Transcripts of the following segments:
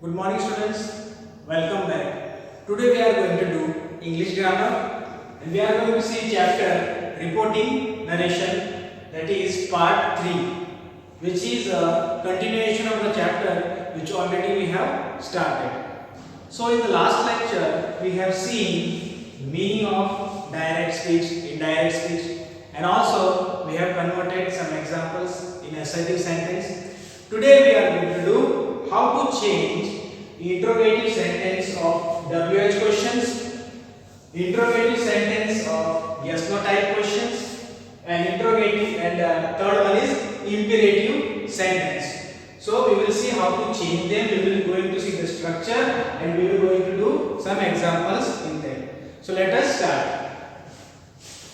Good morning students, welcome back. Today we are going to do English grammar and we are going to see chapter reporting narration, that is part 3, which is a continuation of the chapter which already we have started. So in the last lecture we have seen meaning of direct speech, indirect speech, and also we have converted some examples in assertive sentence. Today we are going to do how to change interrogative sentence of WH questions, interrogative sentence of yes no type questions, and interrogative, and third one is imperative sentence. So we will see how to change them. We will going to see the structure and we will going to do some examples in them. So let us start.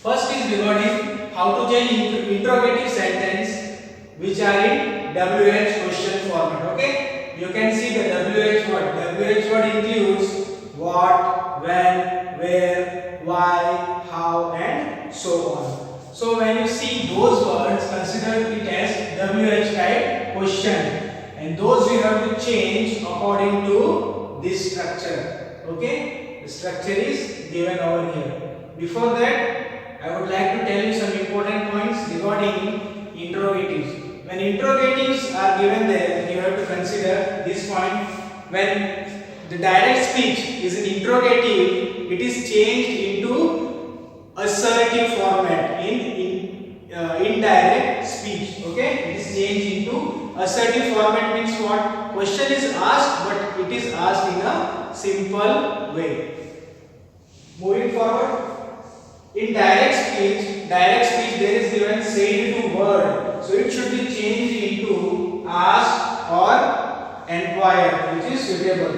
First is regarding how to change interrogative sentence which are in WH question format. Okay, you can see the WH word. WH word includes what, when, where, why, how, and so on. So when you see those words, consider it as WH type question, and those we have to change according to this structure. Okay, the structure is given over here. Before that, I would like to tell you some important points regarding interrogatives. When interrogatives are given there, you have to consider this point. When the direct speech is an interrogative, it is changed into assertive format in indirect speech. Okay, it is changed into assertive format. Means what? Question is asked, but it is asked in a simple way. Moving forward, in direct speech there is given said to word, so it should be changed into ask or inquire, which is suitable.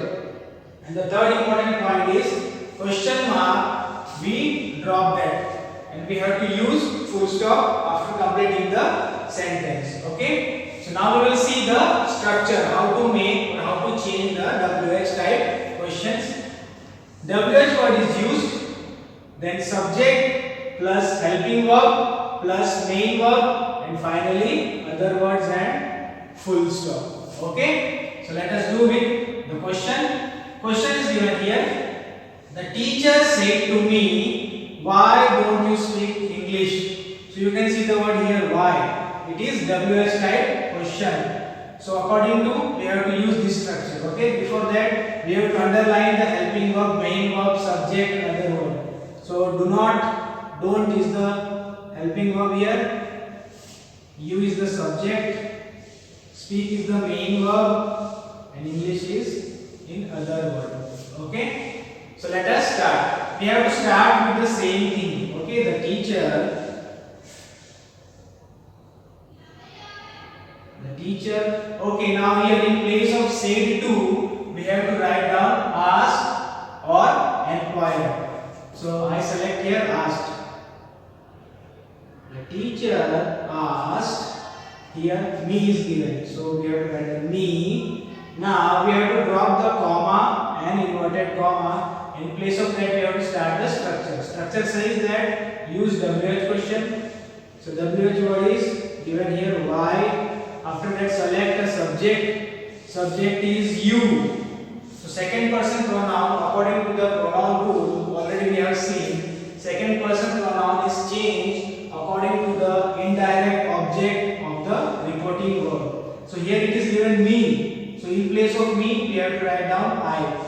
And the third important point is question mark, we drop that and we have to use full stop after completing the sentence. Okay, so now we will see the structure, how to make or how to change the WH type questions. WH word is used, then subject plus helping verb plus main verb, and finally other words and full stop. Okay, so let us do with the question. Question is given here. The teacher said to me, why don't you speak English? So you can see the word here, why. It is WH type question. So according to, we have to use this structure. Okay, before that we have to underline the helping verb, main verb, subject, and other word. So do not, don't is the helping verb here, you is the subject, speak is the main verb, and English is in other word. Okay, so let us start. We have to start with the same thing. Okay, the teacher, okay, now here in place of said to, we have to write down ask or inquire. So I select here asked. The teacher asked, here me is given, so we have to write me. Now we have to drop the comma and inverted comma. In place of that we have to start the structure. Structure says that use WH question. So WH word is given here why. After that select a subject. Subject is you. So second person pronoun, according to the pronoun rule already we have seen, second person pronoun is changed according to the indirect object of the reporting verb. So here it is given me. So in place of me we have to write down I.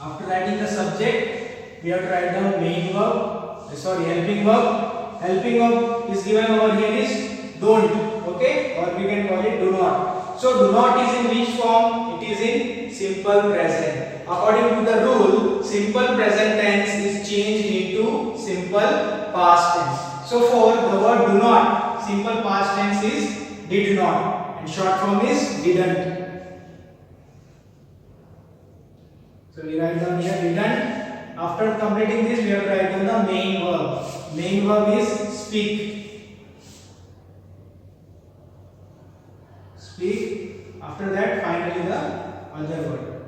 After writing the subject we have to write down main verb, helping verb. Helping verb is given over here is don't. Okay, or we can call it do not. So do not is in which form? It is in simple present. According to the rule, simple present tense is changed into simple past tense. So for the word do not, simple past tense is did not, and short form is didn't. So we write down here didn't. After completing this, we have to write down the main verb. Main verb is speak. Speak. After that, finally the other word,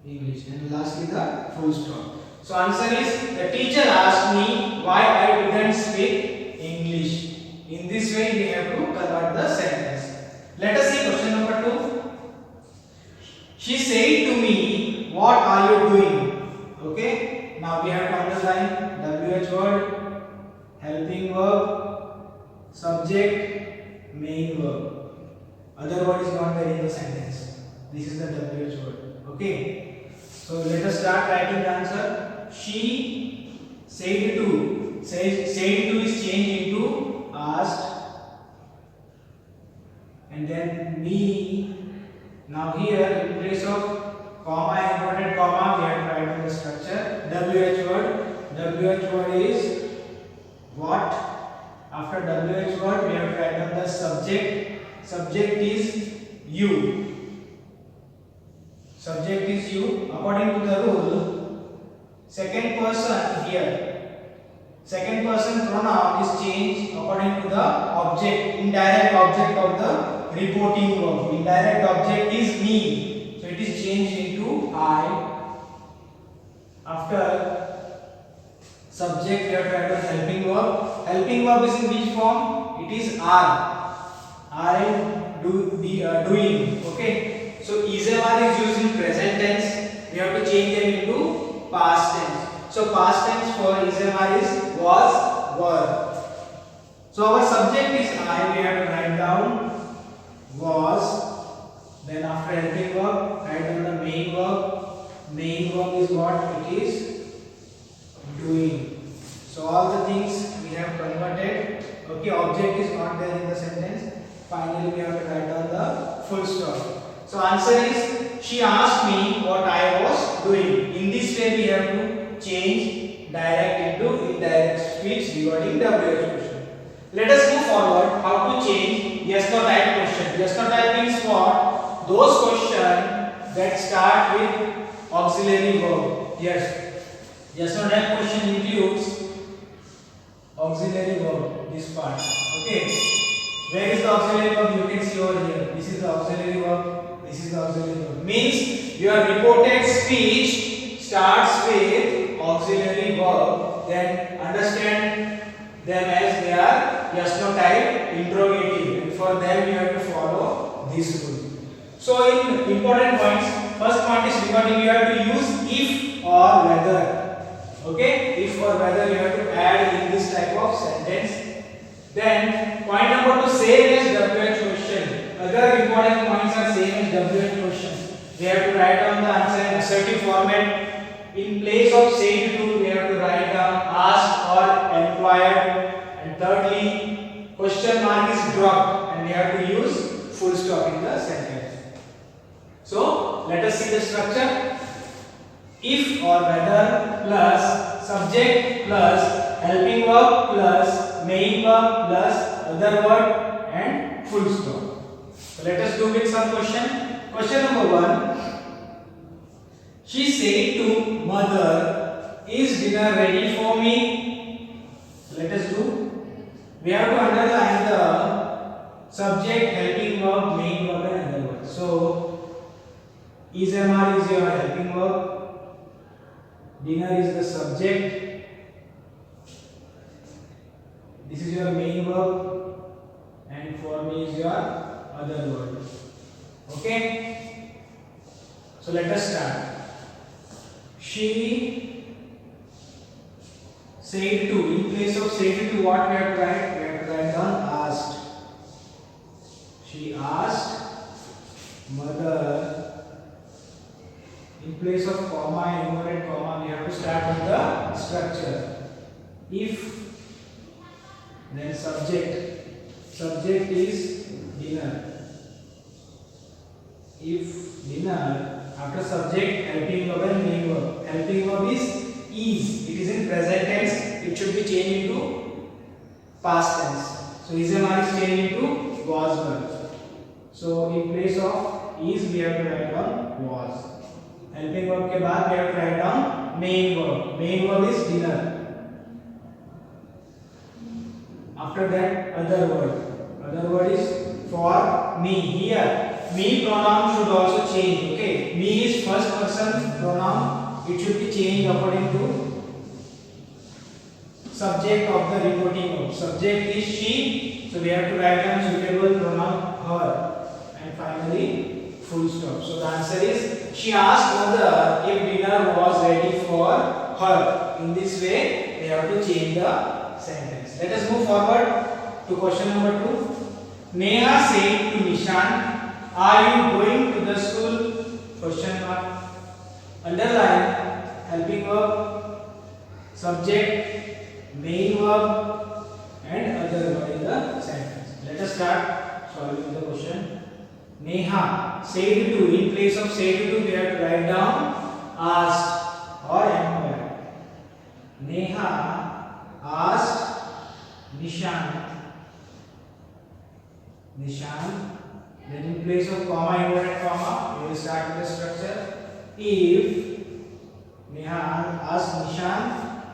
English, and lastly the full stop. So answer is, the teacher asked me why I didn't speak English. In this way we have to convert the sentence. She said to me, what are you doing? Okay, now we have to underline WH word, helping verb, subject, main verb. Other word is not there in the sentence. This is the WH word. Okay, so let us start writing the answer. She said to. Said to is changed into asked, and then me. Now here in place of comma, inverted comma, we have to write in the structure WH word. WH word is what? After WH word, we have to write down the subject. Subject is you. Subject is you. According to the rule, second person here. Second person pronoun is changed according to the object, indirect object of the reporting verb. Indirect object is me, so it is changed into I. After subject, we have to write the helping verb. Helping verb is in which form? It is are. Are in doing. Okay. So is is used in present tense. We have to change them into past tense. So past tense for is was, were. So our subject is I. We have to write down was. Then after helping verb, write down the main verb. Main verb is what? It is doing. So all the things we have converted. Okay, object is not there in the sentence. Finally, we have to write down the full stop. So answer is, she asked me what I was doing. In this way, we have to change direct into indirect speech regarding WH question. Let us move forward how to change yes no type question. Yes no type means what? Those questions that start with auxiliary verb. Yes no type question includes auxiliary verb, this part. Okay. Where is the auxiliary verb? You can see over here. This is the auxiliary verb. This is the auxiliary verb. Means your reported speech starts with auxiliary verb. Then understand them as they are yes no type interrogative. And for them you have to follow this rule. So in important points, first point is regarding you have to use if or whether. Okay, if or whether you have to add in this type of sentence. Then point number 2, same as WH question. Other important points are same as WH question. We have to write down the answer in assertive format. In place of said to, we have to write down asked or inquired. And thirdly, question mark is dropped and we have to use full stop in the sentence. So let us see the structure. If or whether plus subject plus helping verb plus main verb plus other word and full stop. So let us do with some question. Question number 1. She said to mother, is dinner ready for me? Let us do. We have to underline the subject, helping verb, main verb and other word. So is MR is your helping verb. Dinner is the subject. This is your main verb and for me is your other word. Okay. So let us start. She said to. In place of said to, what we have to write? We have to write down asked. She asked mother. In place of comma, inverted comma, we have to start with the structure. If, then subject. Subject is dinner. If dinner, after subject, helping verb and main verb. Helping verb is. It is in present tense. It should be changed into past tense. So is changed into was verb. So in place of is, we have to write down was. Helping verb के बाद we have to write down main verb. Main verb is dinner. After that, other word. Other word is for me. Here, me pronoun should also change. Okay, me is first person pronoun. It should be changed according to subject of the reporting verb. Subject is she, so we have to write down suitable pronoun her. And finally, full stop. So the answer is she asked mother if dinner was ready for her. In this way, we have to change the sentence. Let us move forward to question number 2. Neha said to Nishan, "Are you going to the school?" Question mark. Underline helping verb, subject, main verb, and other verb in the sentence. Let us start solving the question. Neha said to, in place of said to, we have to write down asked or inquired. Neha asked Nishan. Then in place of comma, inverted comma, we will start with the structure. If Neha asked Nishan,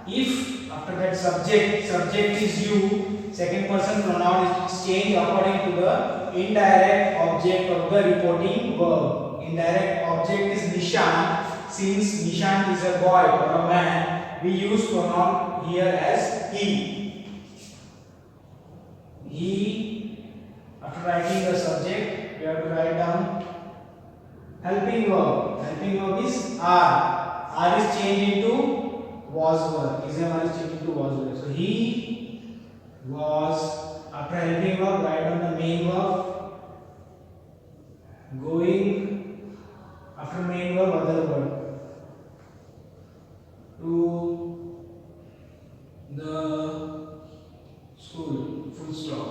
if after that subject is you, second person pronoun is changed according to the indirect object of the reporting verb. Indirect object is Nishan. Since Nishan is a boy or a man, we use pronoun here as he. He, after writing the subject, we have to write down helping verb. Helping verb is are. Are is changed into was verb. Is changed into was verb. So he was, after helping verb, write down the main verb. Going, after main verb, other verb. To the school. Full stop.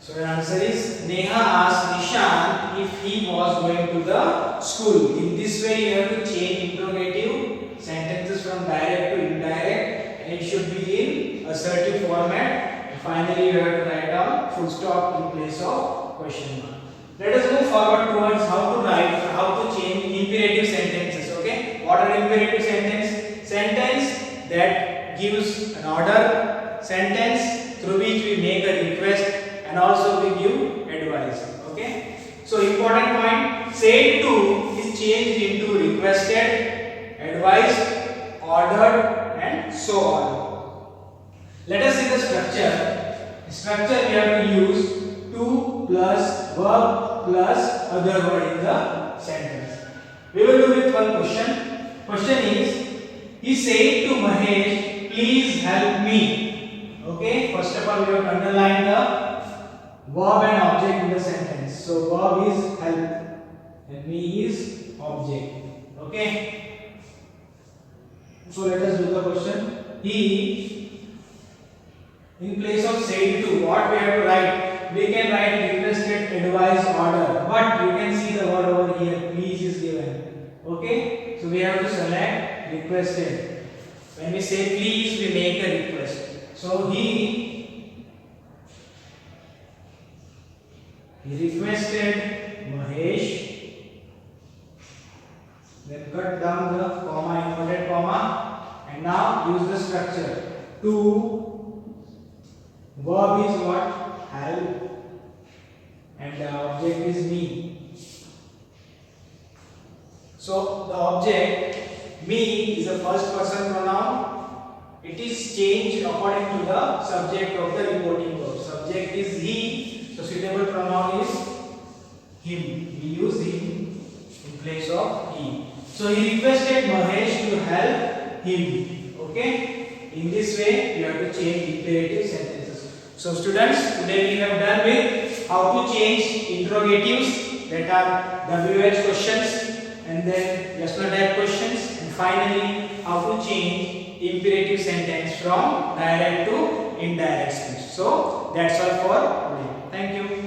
So the answer is Neha asked Nishan if he was going to the school. In this way, you have to change interrogative sentences from direct to indirect, and it should be in assertive format. And finally, you have to write down full stop in place of question mark. Let us move forward towards how to change imperative sentences. Okay, what are imperative sentences? Sentence that gives an order. Sentence through which we make a request and also we give advice. Okay, so important point, said to is changed into requested, advised, ordered, and so on. Let us see the structure we have to use to plus verb plus other word in the sentence. We will do with one question. Question is, he said to Mahesh, "Please help me." Okay, first of all we have to underline the verb and object in the sentence. So verb is help and me is object. Okay. So let us do the question. He, in place of said to, what we have to write? We can write requested, advised, order. But you can see the word over here. Please is given. Okay. So we have to select requested. When we say please, we make a request. So he requested Mahesh, then cut down the comma, inverted comma, and now use the structure. To, verb is what? Help, and the object is me. So the object me is a first person pronoun. It is changed according to the subject of the reporting verb. Subject is he, so suitable pronoun is him. We use him in place of he. So he requested Mahesh to help him. Okay? In this way, we have to change imperative sentences. So students, today we have done with how to change interrogatives, that are WH questions, and then yes no type questions, and finally how to change imperative sentence from direct to indirect speech. So that's all for today. Thank you.